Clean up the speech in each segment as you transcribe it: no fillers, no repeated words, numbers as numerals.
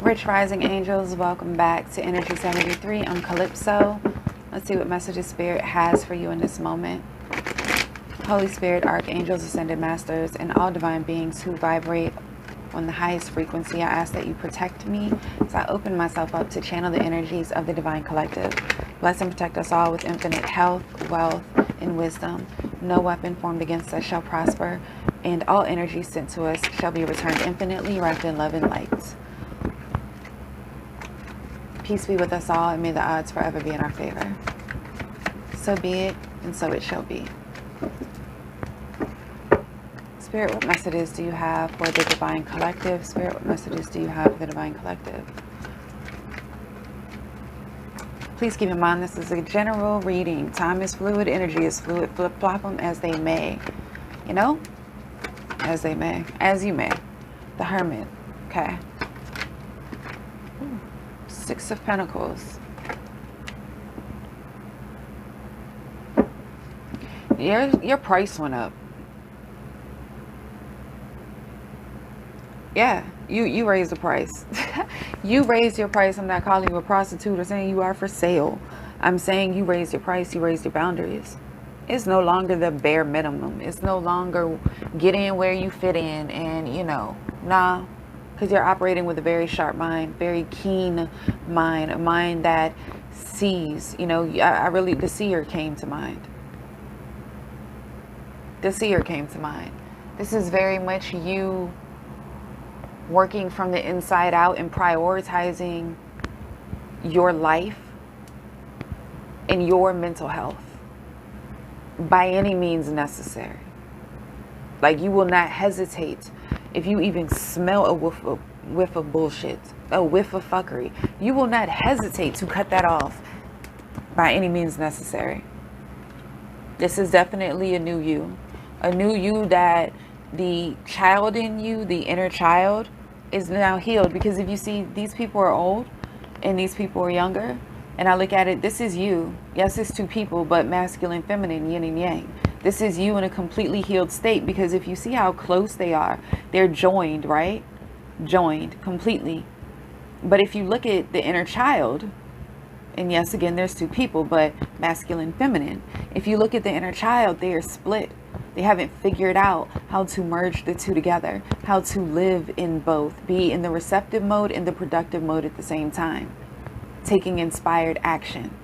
Rich Rising Angels, welcome back to Energy 73. I'm Calypso. Let's see what messages Spirit has for you in this moment. Holy Spirit, Archangels, Ascended Masters, and all divine beings who vibrate on the highest frequency, I ask that you protect me as I open myself up to channel the energies of the Divine Collective. Bless and protect us all with infinite health, wealth, and wisdom. No weapon formed against us shall prosper, and all energy sent to us shall be returned infinitely, wrapped in love and light. Peace be with us all, and may the odds forever be in our favor. So be it, and so it shall be. Spirit, what messages do you have for the Divine Collective? Spirit, what messages do you have for the Divine Collective? Please keep in mind this is a general reading. Time is fluid, energy is fluid. Flip-flop them as they may. You know? As they may. As you may. The Hermit. Okay. Six of Pentacles. Your price went up. Yeah, you raised the price. You raised your price. I'm not calling you a prostitute or saying you are for sale. I'm saying you raised your price. You raised your boundaries. It's no longer the bare minimum. It's no longer get in where you fit in and, you know, nah. Because you're operating with a very sharp mind, very keen mind, a mind that sees. You know, the seer came to mind. The seer came to mind. This is very much you working from the inside out and prioritizing your life and your mental health by any means necessary. Like, you will not hesitate. If you even smell a whiff of bullshit, a whiff of fuckery, you will not hesitate to cut that off by any means necessary. This is definitely a new you. A new you that the child in you, the inner child, is now healed. Because if you see, these people are old and these people are younger. And I look at it, this is you. Yes, it's two people, but masculine, feminine, yin and yang. This is you in a completely healed state, because if you see how close they are, they're joined, right? Joined completely. But if you look at the inner child, and yes, again, there's two people, but masculine, feminine. If you look at the inner child, they are split. They haven't figured out how to merge the two together, how to live in both, be in the receptive mode and the productive mode at the same time. Taking inspired action.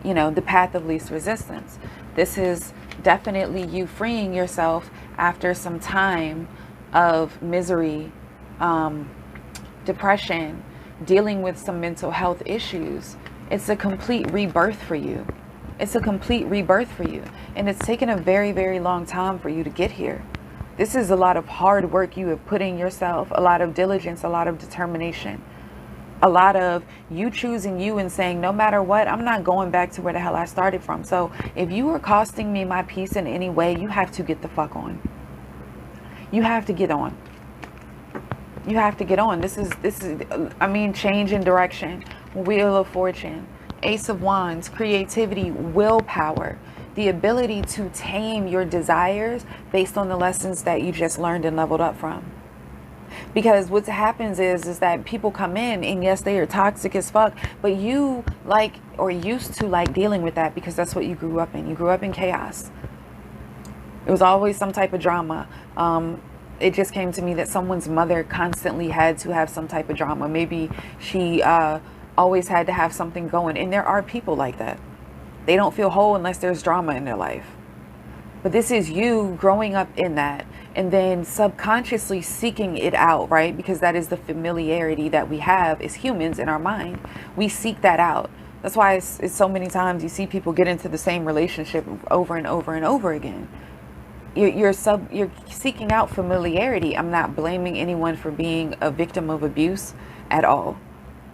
You know, the path of least resistance. This is definitely you freeing yourself after some time of misery, depression, dealing with some mental health issues. It's a complete rebirth for you. It's a complete rebirth for you. And it's taken a very, very long time for you to get here. This is a lot of hard work you have put in yourself, a lot of diligence, a lot of determination. A lot of you choosing you and saying, no matter what, I'm not going back to where the hell I started from. So if you are costing me my peace in any way, you have to get the fuck on. You have to get on. You have to get on. This is, I mean, change in direction, wheel of fortune, ace of wands, creativity, willpower, the ability to tame your desires based on the lessons that you just learned and leveled up from. Because what happens is that people come in and yes, they are toxic as fuck, but you like, or used to like dealing with that because that's what you grew up in. You grew up in chaos. It was always some type of drama. It just came to me that someone's mother constantly had to have some type of drama. Maybe she always had to have something going. And there are people like that. They don't feel whole unless there's drama in their life. But this is you growing up in that and then subconsciously seeking it out, right? Because that is the familiarity that we have as humans in our mind. We seek that out. That's why it's so many times you see people get into the same relationship over and over and over again. You're seeking out familiarity. I'm not blaming anyone for being a victim of abuse at all.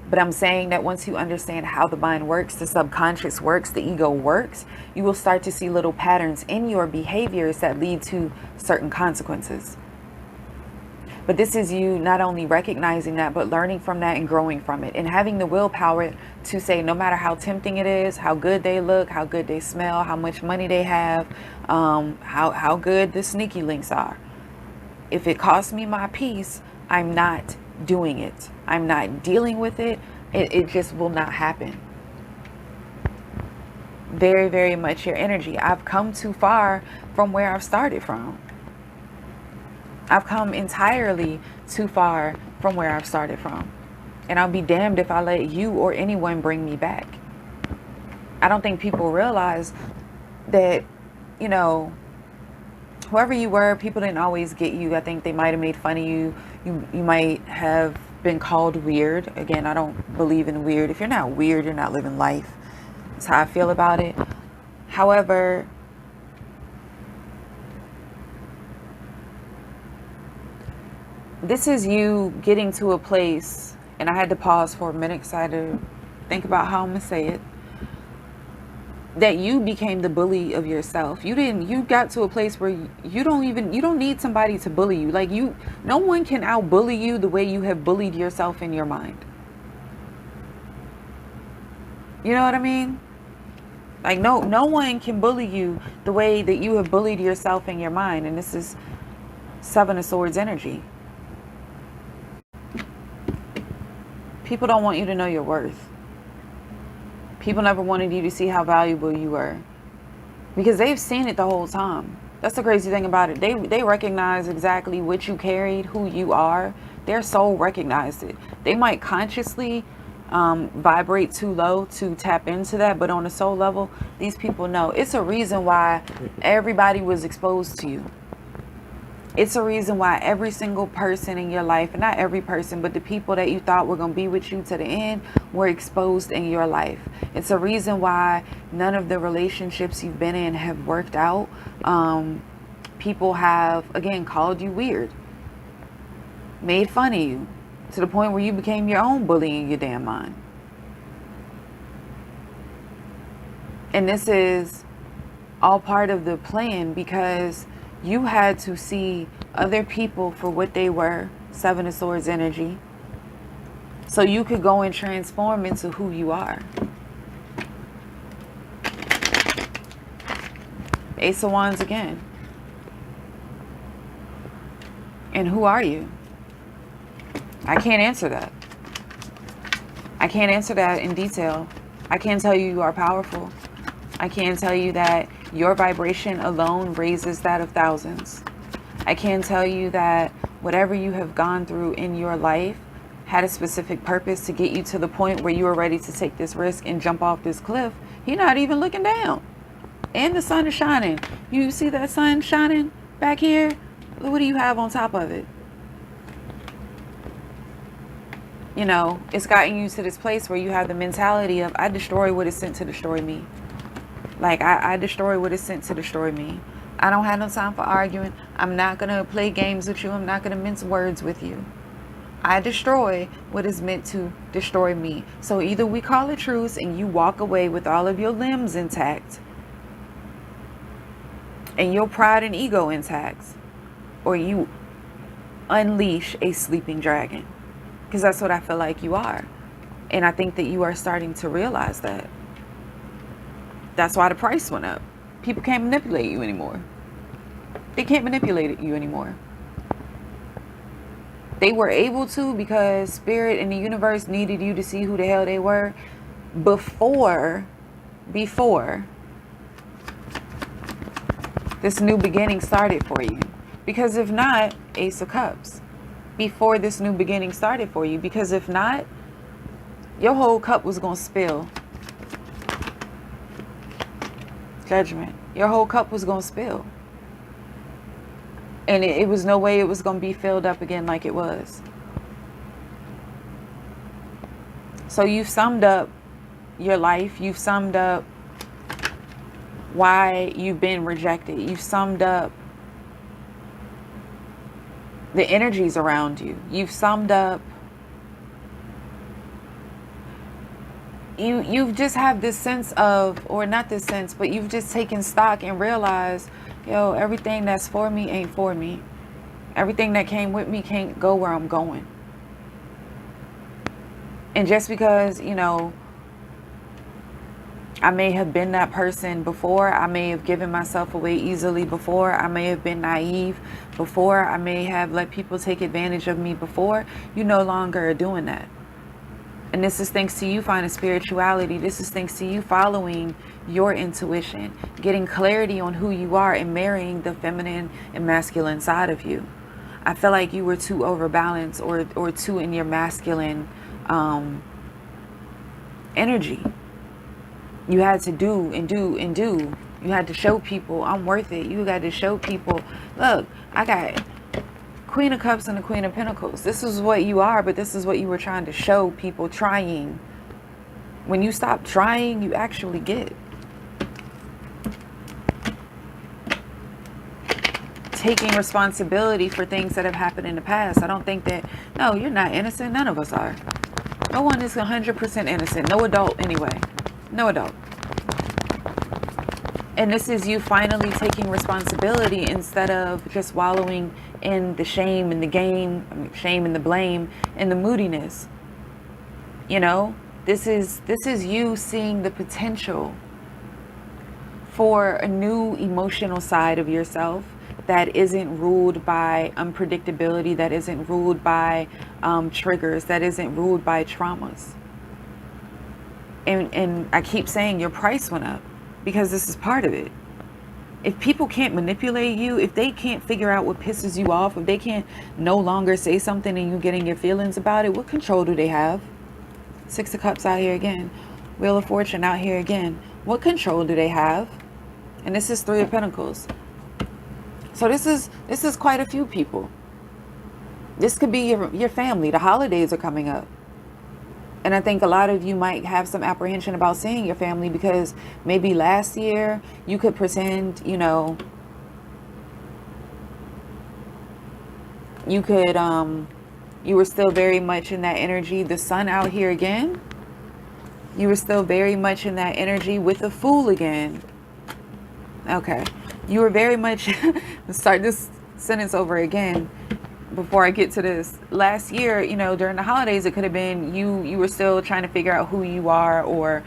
But I'm saying that once you understand how the mind works, the subconscious works, the ego works, you will start to see little patterns in your behaviors that lead to certain consequences. But this is you not only recognizing that, but learning from that and growing from it and having the willpower to say, no matter how tempting it is, how good they look, how good they smell, how much money they have, how good the sneaky links are. If it costs me my peace, I'm not doing it. I'm not dealing with it. It just will not happen. Very, very much your energy. I've come too far from where I've started from. I've come entirely too far from where I've started from. And I'll be damned if I let you or anyone bring me back. I don't think people realize that, you know, whoever you were, people didn't always get you. I think they might have made fun of you. You might have been called weird. Again, I don't believe in weird. If you're not weird, you're not living life. That's how I feel about it. However, this is you getting to a place, and I had to pause for a minute because I had to think about how I'm going to say it, that you became the bully of yourself. You got to a place where you don't need somebody to bully you. Like, no one can out bully you the way you have bullied yourself in your mind. You know what I mean? Like, no one can bully you the way that you have bullied yourself in your mind. And this is Seven of Swords energy. People don't want you to know your worth. People never wanted you to see how valuable you were, because they've seen it the whole time. That's the crazy thing about it. They recognize exactly what you carried, who you are. Their soul recognized it. They might consciously vibrate too low to tap into that, but on a soul level, these people know. It's a reason why everybody was exposed to you. It's a reason why every single person in your life, and not every person, but the people that you thought were going to be with you to the end, were exposed in your life. It's a reason why none of the relationships you've been in have worked out. People have, again, called you weird, made fun of you, to the point where you became your own bully in your damn mind. And this is all part of the plan, because you had to see other people for what they were, Seven of Swords energy, so you could go and transform into who you are. Ace of Wands again. And who are you? I can't answer that. I can't answer that in detail. I can tell you you are powerful. I can tell you that your vibration alone raises that of thousands. I can tell you that whatever you have gone through in your life had a specific purpose to get you to the point where you are ready to take this risk and jump off this cliff. You're not even looking down. And the sun is shining. You see that sun shining back here? What do you have on top of it? You know, it's gotten you to this place where you have the mentality of, I destroy what is sent to destroy me. Like, I destroy what is sent to destroy me. I don't have no time for arguing. I'm not going to play games with you. I'm not going to mince words with you. I destroy what is meant to destroy me. So either we call it truce and you walk away with all of your limbs intact and your pride and ego intact, or you unleash a sleeping dragon. Because that's what I feel like you are. And I think that you are starting to realize that. That's why the price went up. People can't manipulate you anymore. They can't manipulate you anymore. They were able to because Spirit and the universe needed you to see who the hell they were before this new beginning started for you. Because if not, Ace of Cups. Before this new beginning started for you. Because if not, your whole cup was going to spill. Judgment. Your whole cup was going to spill. And it was no way it was going to be filled up again like it was. So you've summed up your life. You've summed up why you've been rejected. You've summed up the energies around you. You've summed up. You've just have this sense of, or not this sense, but you've just taken stock and realized, yo, everything that's for me ain't for me. Everything that came with me can't go where I'm going. And just because, you know, I may have been that person before, I may have given myself away easily before, I may have been naive before I may have let people take advantage of me before, you no longer are doing that. And this is thanks to you finding spirituality. This is thanks to you following your intuition, getting clarity on who you are, and marrying the feminine and masculine side of you. I feel like you were too overbalanced or too in your masculine energy. You had to do and do and do. You had to show people I'm worth it. You got to show people, look, I got Queen of Cups and the Queen of Pentacles. This is what you are, but this is what you were trying to show people, trying. When you stop trying, you actually get. Taking responsibility for things that have happened in the past. I don't think that, no, you're not innocent. None of us are. No one is 100% innocent. No adult anyway. No adult. And this is you finally taking responsibility instead of just wallowing in the shame and the game, shame and the blame and the moodiness. You know, this is you seeing the potential for a new emotional side of yourself that isn't ruled by unpredictability, that isn't ruled by triggers, that isn't ruled by traumas. And I keep saying your price went up because this is part of it. If people can't manipulate you, if they can't figure out what pisses you off, if they can't no longer say something and you getting your feelings about it, what control do they have? Six of Cups out here again. Wheel of Fortune out here again. What control do they have? And this is Three of Pentacles. So this is quite a few people. This could be your family. The holidays are coming up. And I think a lot of you might have some apprehension about seeing your family because maybe last year you could pretend, you know, you could, you were still very much in that energy. The Sun out here again. You were still very much in that energy with the Fool again. Okay. You were very much, start this sentence over again before I get to this. Last year, you know, during the holidays, it could have been you were still trying to figure out who you are, or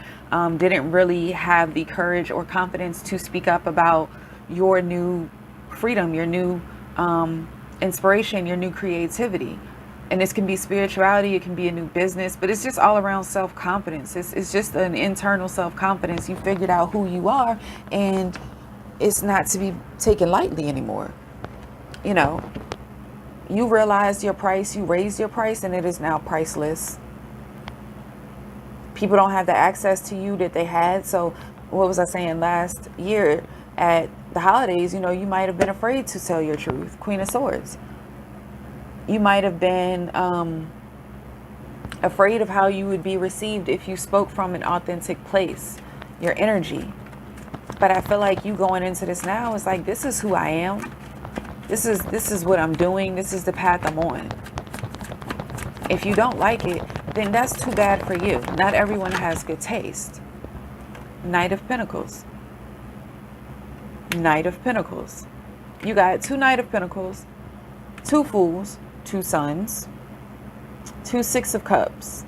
didn't really have the courage or confidence to speak up about your new freedom, your new inspiration, your new creativity. And this can be spirituality, it can be a new business, but it's just all around self-confidence. It's just an internal self-confidence. You figured out who you are, and it's not to be taken lightly anymore. You know, you realized your price, you raised your price, and it is now priceless. People don't have the access to you that they had. So what was I saying last year at the holidays? You know, you might have been afraid to tell your truth. Queen of Swords. You might have been afraid of how you would be received if you spoke from an authentic place, your energy. But I feel like you going into this now is like, this is who I am. This is what I'm doing. This is the path I'm on. If you don't like it, then that's too bad for you. Not everyone has good taste. Knight of Pentacles. Knight of Pentacles. You got two Knight of Pentacles, two Fools, two Suns, two Six of Cups,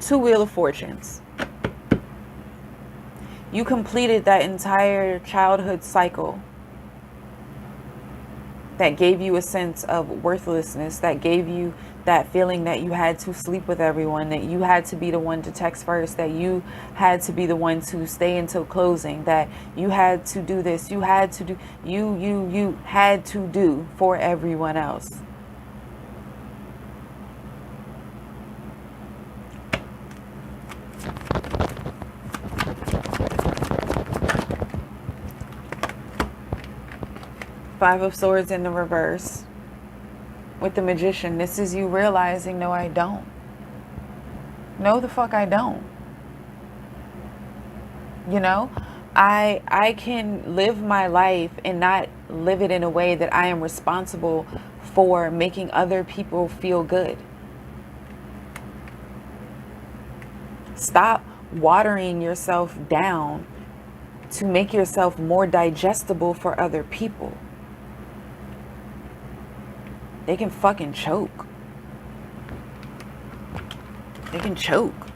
two Wheel of Fortunes. You completed that entire childhood cycle that gave you a sense of worthlessness, that gave you that feeling that you had to sleep with everyone, that you had to be the one to text first, that you had to be the one to stay until closing, that you had to do this, you had to do, you had to do for everyone else. Five of Swords in the reverse. With the Magician, this is you realizing, no, I don't. No, the fuck I don't. You know, I can live my life and not live it in a way that I am responsible for making other people feel good. Stop watering yourself down to make yourself more digestible for other people. They can fucking choke. They can choke.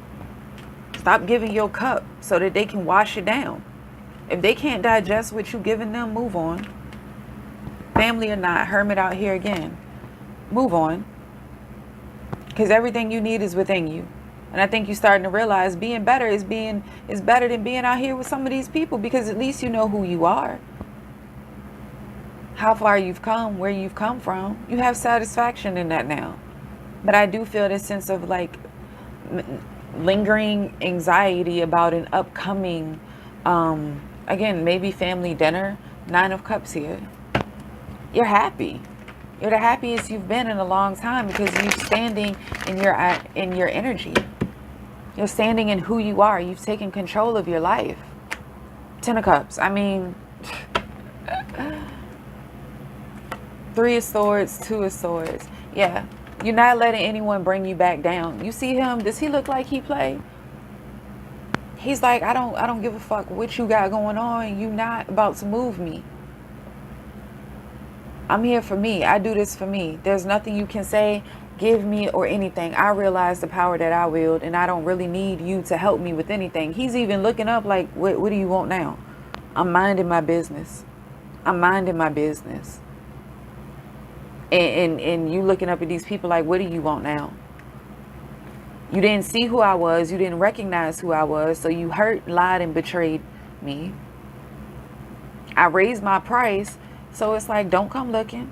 Stop giving your cup so that they can wash it down. If they can't digest what you're giving them, move on. family or not, hermit out here again. Move on. Because everything you need is within you. And I think you're starting to realize being better is better than being out here with some of these people, because at least you know who you are. How far you've come, where you've come from. You have satisfaction in that now. But I do feel this sense of like lingering anxiety about an upcoming, again, maybe family dinner. 9 of Cups here. You're happy. You're the happiest you've been in a long time, because you're standing in your energy. You're standing in who you are. You've taken control of your life. 10 of Cups. I mean, 3 of Swords, 2 of Swords. Yeah. You're not letting anyone bring you back down. You see him? Does he look like he play? He's like, I don't give a fuck what you got going on. You not about to move me. I'm here for me. I do this for me. There's nothing you can say, give me, or anything. I realize the power that I wield, and I don't really need you to help me with anything. He's even looking up like, what do you want now? I'm minding my business. I'm minding my business. And you looking up at these people like, what do you want now? You didn't see who I was. You didn't recognize who I was. So you hurt, lied, and betrayed me. I raised my price. So it's like, don't come looking.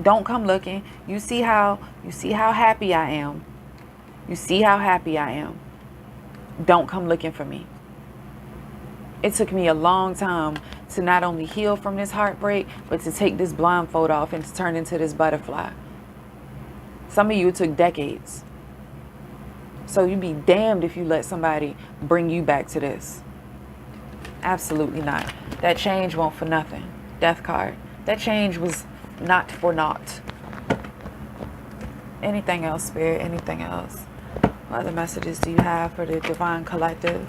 Don't come looking. You see how happy I am. You see how happy I am. Don't come looking for me. It took me a long time to not only heal from this heartbreak, but to take this blindfold off and to turn into this butterfly. Some of you, it took decades. So you'd be damned if you let somebody bring you back to this. Absolutely not. That change won't for nothing. Death card. That change was not for naught. Anything else, Spirit? Anything else? What other messages do you have for the Divine Collective?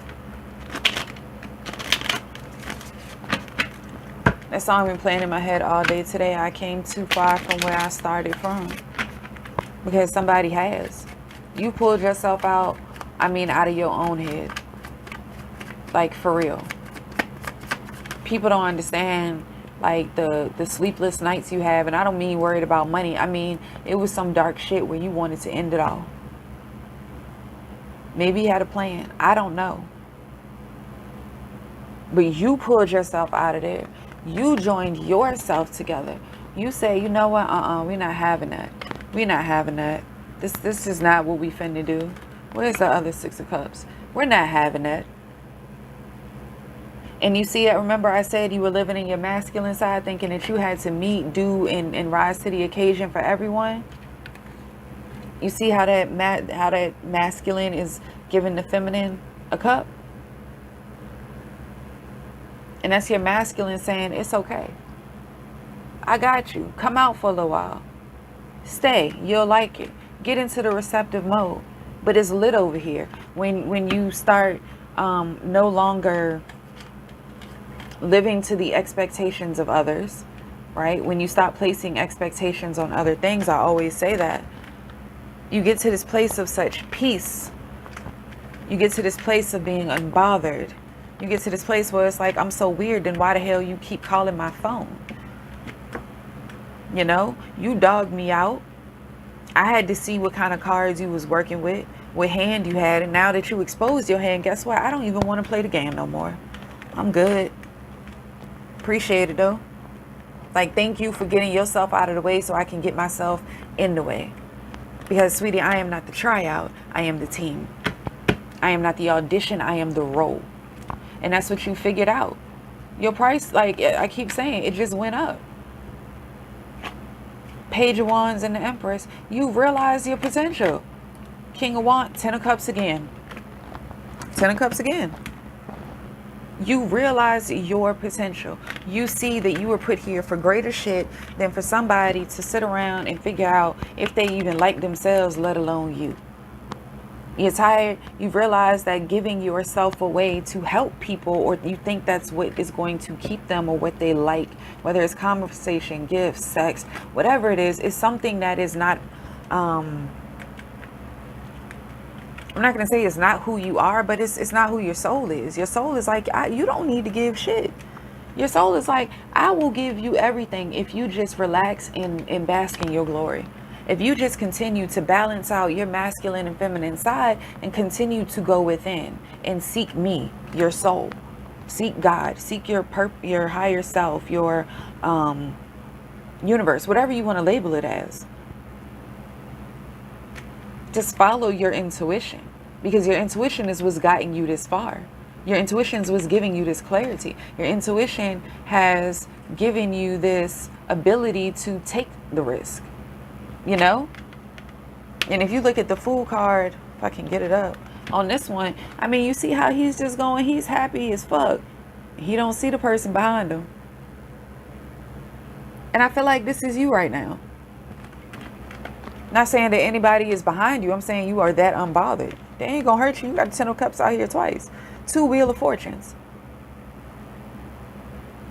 That song been playing in my head all day today. I came too far from where I started from. Because somebody has. You pulled yourself out, out of your own head. Like, for real. People don't understand, like, the sleepless nights you have. And I don't mean worried about money. It was some dark shit where you wanted to end it all. Maybe you had a plan. I don't know. But you pulled yourself out of there. You joined yourself together. You say, you know what? We're not having that. We're not having that. This is not what we finna do. Where's the other 6 of Cups? We're not having that. And you see it. Remember I said you were living in your masculine side, thinking that you had to meet, do, and rise to the occasion for everyone. You see how that masculine is giving the feminine a cup? And that's your masculine saying, it's okay. I got you. Come out for a little while. Stay. You'll like it. Get into the receptive mode. But it's lit over here. When you start no longer living to the expectations of others, right? When you stop placing expectations on other things, I always say that. You get to this place of such peace. You get to this place of being unbothered. You get to this place where it's like, I'm so weird, then why the hell you keep calling my phone? You know, you dogged me out. I had to see what kind of cards you was working with, what hand you had. And now that you exposed your hand, guess what? I don't even want to play the game no more. I'm good. Appreciate it though. Like, thank you for getting yourself out of the way so I can get myself in the way. Because, sweetie, I am not the tryout. I am the team. I am not the audition. I am the role. And that's what you figured out. Your price, like I keep saying, it just went up. Page of Wands and the Empress. You realize your potential. King of Wands, 10 of Cups again. 10 of Cups again. You realize your potential. You see that you were put here for greater shit than for somebody to sit around and figure out if they even like themselves, let alone you. You're tired. You've realized that giving yourself away to help people, or you think that's what is going to keep them or what they like, whether it's conversation, gifts, sex, whatever it is something that is not, I'm not going to say it's not who you are, but it's not who your soul is. Your soul is like, you don't need to give shit. Your soul is like, I will give you everything if you just relax and bask in your glory. If you just continue to balance out your masculine and feminine side and continue to go within and seek me, your soul, seek God, seek your higher self, your universe, whatever you want to label it as. Just follow your intuition, because your intuition is what's gotten you this far. Your intuition is what's giving you this clarity. Your intuition has given you this ability to take the risk, you know? And if you look at the Fool card, if I can get it up, on this one, I mean, you see how he's just going, he's happy as fuck. He don't see the person behind him. And I feel like this is you right now. Not saying that anybody is behind you. I'm saying you are that unbothered. They ain't gonna hurt you. You got the 10 of Cups out here twice. 2 Wheel of Fortunes.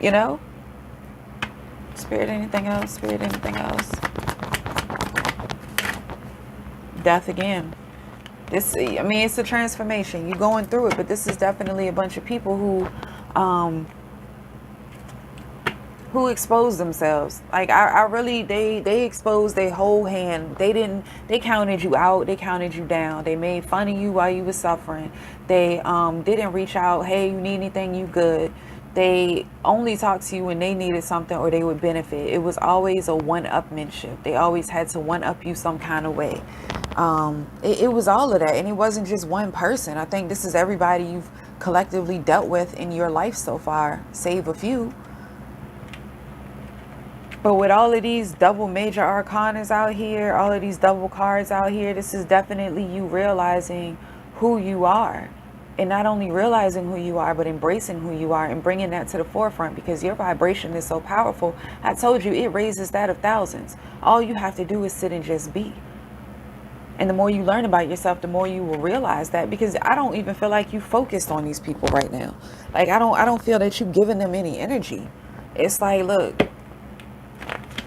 You know? Spirit, anything else? Spirit, anything else? Death again. This, I mean, it's a transformation. You're going through it, but this is definitely a bunch of people who exposed themselves. Like, I really, they exposed their whole hand. They counted you out. They counted you down. They made fun of you while you were suffering. They didn't reach out. Hey, you need anything? You good? They only talked to you when they needed something or they would benefit. It was always a one-upmanship. They always had to one-up you some kind of way. It was all of that. And it wasn't just one person. I think this is everybody you've collectively dealt with in your life so far, save a few. But with all of these double major arcanas out here, all of these double cards out here, this is definitely you realizing who you are. And not only realizing who you are, but embracing who you are and bringing that to the forefront, because your vibration is so powerful. I told you, it raises that of thousands. All you have to do is sit and just be. And the more you learn about yourself, the more you will realize that, because I don't even feel like you focused on these people right now. Like, I don't feel that you've given them any energy. It's like, look,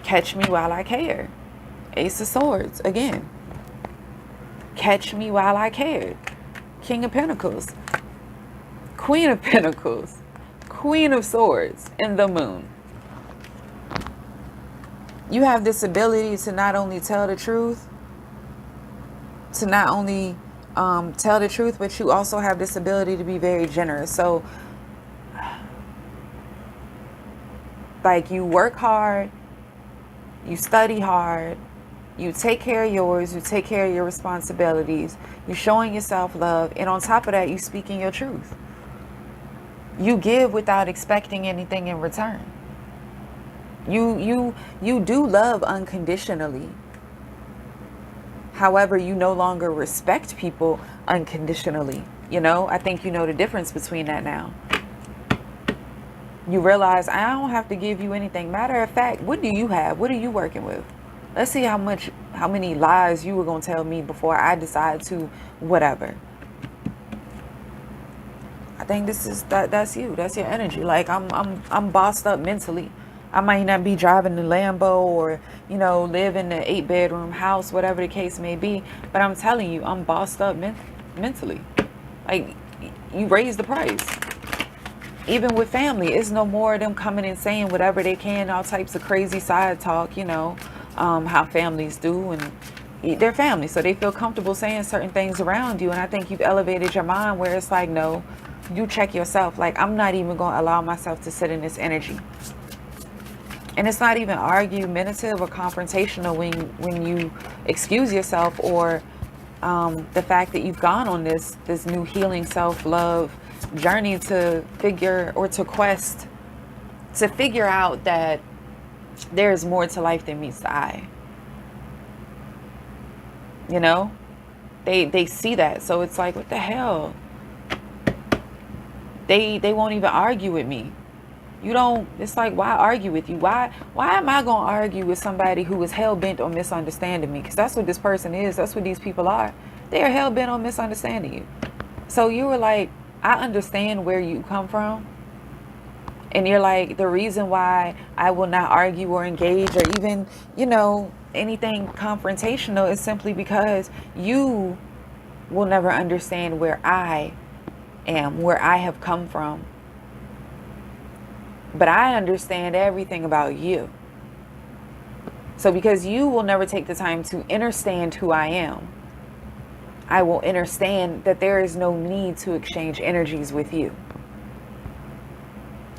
catch me while I care. Ace of Swords again. Catch me while I cared. King of Pentacles, Queen of Pentacles, Queen of Swords, and the Moon. You have this ability to not only tell the truth, but you also have this ability to be very generous. So, like, you work hard, you study hard, you take care of yours, you take care of your responsibilities, you're showing yourself love, and on top of that, you speaking your truth. You give without expecting anything in return. You do love unconditionally. However, you no longer respect people unconditionally. You know, I think you know the difference between that now. You realize, I don't have to give you anything. Matter of fact, what do you have? What are you working with? Let's see how many lies you were going to tell me before I decide to whatever. I think that's you. That's your energy. Like, I'm bossed up mentally. I might not be driving the Lambo or, you know, live in the 8-bedroom house, whatever the case may be. But I'm telling you, I'm bossed up mentally. Like, you raise the price. Even with family, it's no more of them coming and saying whatever they can, all types of crazy side talk, you know. How families do, and they're family, so they feel comfortable saying certain things around you. And I think you've elevated your mind where it's like, no, you check yourself. Like, I'm not even going to allow myself to sit in this energy. And it's not even argumentative or confrontational when you excuse yourself, or the fact that you've gone on this new healing self-love journey to figure out that there's more to life than meets the eye. You know, they see that, so it's like, what the hell? They won't even argue with me. You don't. It's like, why argue with you? Why am I gonna argue with somebody who is hell-bent on misunderstanding me? Because that's what this person is. That's what these people are. They are hell-bent on misunderstanding you. So you were like, I understand where you come from. And you're like, the reason why I will not argue or engage or even, you know, anything confrontational is simply because you will never understand where I am, where I have come from. But I understand everything about you. So because you will never take the time to understand who I am, I will understand that there is no need to exchange energies with you.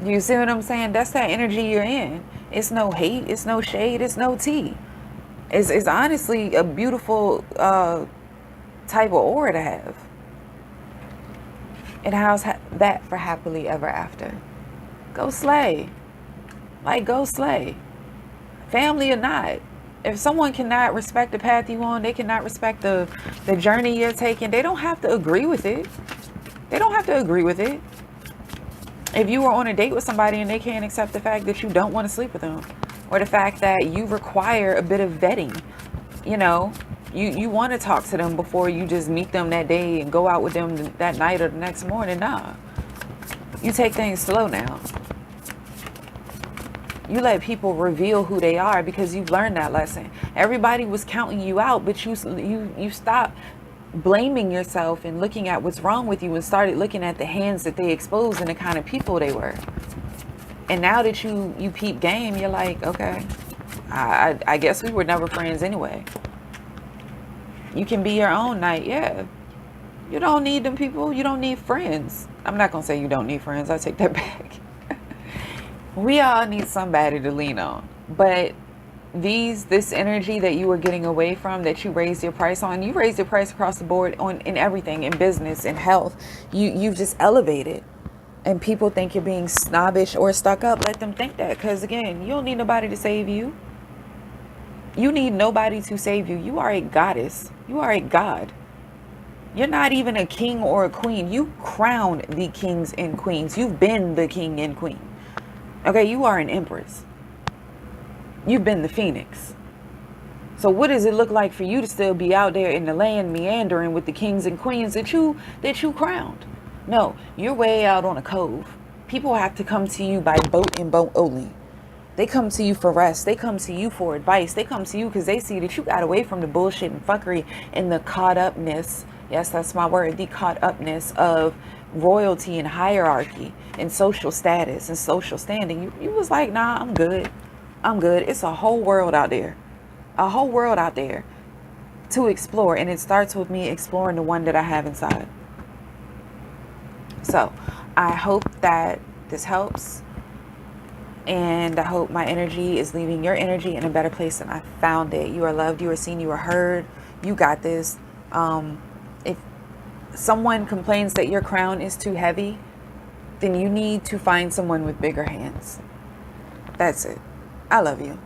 You see what I'm saying? That's that energy you're in. It's no hate, it's no shade, it's no tea. It's honestly a beautiful type of aura to have. And how's that for happily ever after? Go slay. Like, go slay. Family or not. If someone cannot respect the path you on, they cannot respect the journey you're taking, they don't have to agree with it. They don't have to agree with it. If you were on a date with somebody and they can't accept the fact that you don't want to sleep with them, or the fact that you require a bit of vetting, you know, you want to talk to them before you just meet them that day and go out with them that night or the next morning. Nah, you take things slow now. You let people reveal who they are because you've learned that lesson. Everybody was counting you out, but you stopped blaming yourself and looking at what's wrong with you and started looking at the hands that they exposed and the kind of people they were. And now that you peep game, you're like, okay, I guess we were never friends anyway. You can be your own knight. Yeah, you don't need them people. You don't need friends. I'm not gonna say you don't need friends. I take that back. We all need somebody to lean on. But this energy that you were getting away from, that you raised your price on, you raised your price across the board in everything, in business, in health. You've just elevated. And people think you're being snobbish or stuck up. Let them think that, because again, you don't need nobody to save you. You need nobody to save you. You are a goddess. You are a god. You're not even a king or a queen. You crown the kings and queens. You've been the king and queen. Okay, you are an empress. You've been the phoenix. So what does it look like for you to still be out there in the land meandering with the kings and queens that you crowned? No, you're way out on a cove. People have to come to you by boat and boat only. They come to you for rest. They come to you for advice. They come to you because they see that you got away from the bullshit and fuckery and the caught upness. Yes, that's my word. The caught upness of royalty and hierarchy and social status and social standing. You was like, nah, I'm good. I'm good. It's a whole world out there. A whole world out there to explore. And it starts with me exploring the one that I have inside. So I hope that this helps. And I hope my energy is leaving your energy in a better place than I found it. You are loved. You are seen. You are heard. You got this. If someone complains that your crown is too heavy, then you need to find someone with bigger hands. That's it. I love you.